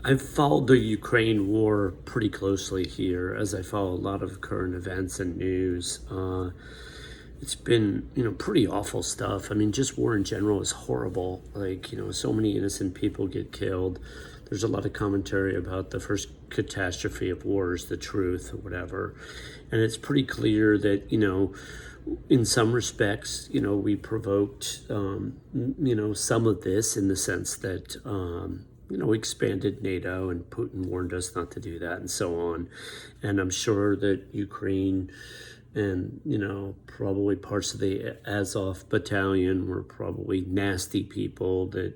I've followed the Ukraine war pretty closely here as I follow a lot of current events and news. It's been, pretty awful stuff. I mean, just war in general is horrible. Like, so many innocent people get killed. There's a lot of commentary about the first catastrophe of war is the truth or whatever. And it's pretty clear that, in some respects, we provoked, some of this in the sense that, we expanded NATO and Putin warned us not to do that and so on. And I'm sure that Ukraine and, probably parts of the Azov battalion were probably nasty people that,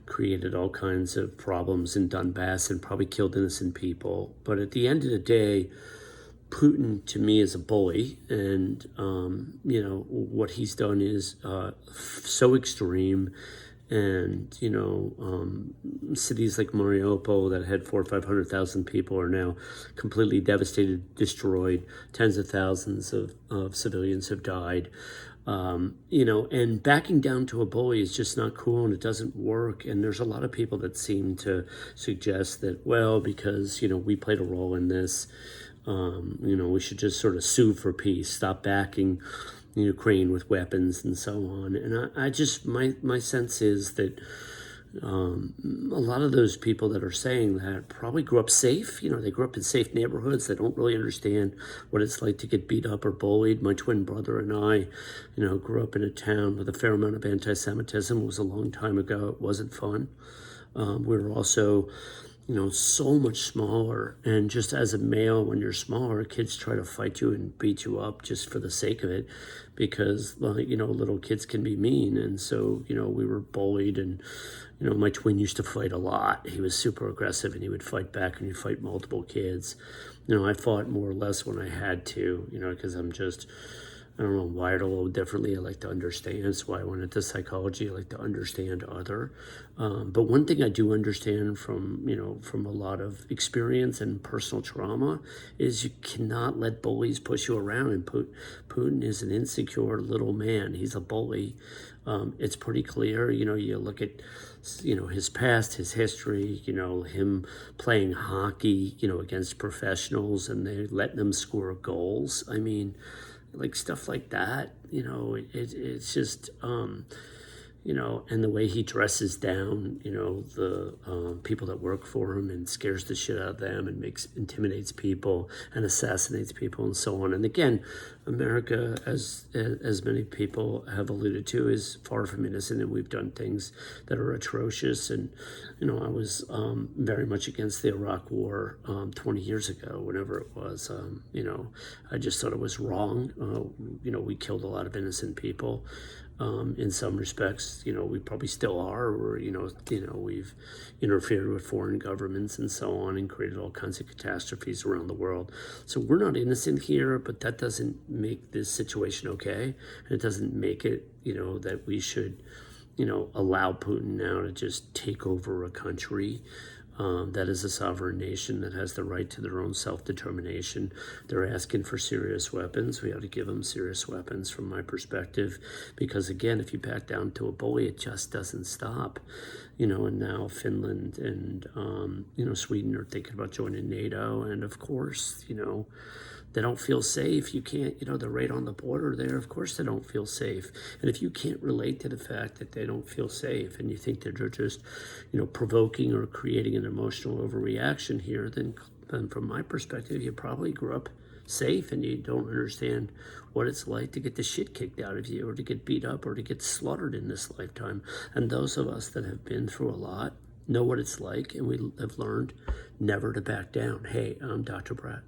created all kinds of problems in Donbass and probably killed innocent people. But at the end of the day, Putin to me is a bully, and what he's done is so extreme. And cities like Mariupol that had 400,000 or 500,000 people are now completely devastated, destroyed. Tens of thousands of civilians have died. And backing down to a bully is just not cool, and it doesn't work. And there's a lot of people that seem to suggest that, well, because we played a role in this, we should just sort of sue for peace, stop backing Ukraine with weapons and so on. And I just, my sense is that a lot of those people that are saying that probably grew up safe. They grew up in safe neighborhoods. They don't really understand what it's like to get beat up or bullied. My twin brother and I, grew up in a town with a fair amount of anti-Semitism. It was a long time ago. It wasn't fun. We were also so much smaller. And just as a male, when you're smaller, kids try to fight you and beat you up just for the sake of it because, little kids can be mean. And so, we were bullied. And, my twin used to fight a lot. He was super aggressive and he would fight back and he'd fight multiple kids. I fought more or less when I had to, because I'm just, I don't know, wired a little differently. I like to understand. That's why I went into psychology. I like to understand other. But one thing I do understand from a lot of experience and personal trauma is you cannot let bullies push you around. And Putin is an insecure little man. He's a bully. It's pretty clear. You look at, his past, his history, him playing hockey, against professionals and they letting them score goals. I mean, like stuff like that, it's just, and the way he dresses down, the people that work for him and scares the shit out of them and intimidates people and assassinates people and so on. And again, America, as many people have alluded to, is far from innocent, and we've done things that are atrocious. And, I was very much against the Iraq War 20 years ago, whenever it was. I just thought it was wrong. We killed a lot of innocent people. In some respects, we probably still are, or, we've interfered with foreign governments and so on and created all kinds of catastrophes around the world. So we're not innocent here, but that doesn't make this situation okay. And it doesn't make it, that we should, allow Putin now to just take over a country. That is a sovereign nation that has the right to their own self-determination. They're asking for serious weapons. We have to give them serious weapons from my perspective, because again, if you back down to a bully, it just doesn't stop. And now Finland and, Sweden are thinking about joining NATO. And of course, they don't feel safe. You can't, they're right on the border there. Of course they don't feel safe. And if you can't relate to the fact that they don't feel safe and you think that they're just, provoking or creating an emotional overreaction here, then from my perspective, you probably grew up safe and you don't understand what it's like to get the shit kicked out of you or to get beat up or to get slaughtered in this lifetime. And those of us that have been through a lot know what it's like, and we have learned never to back down. Hey, I'm Dr. Pratt.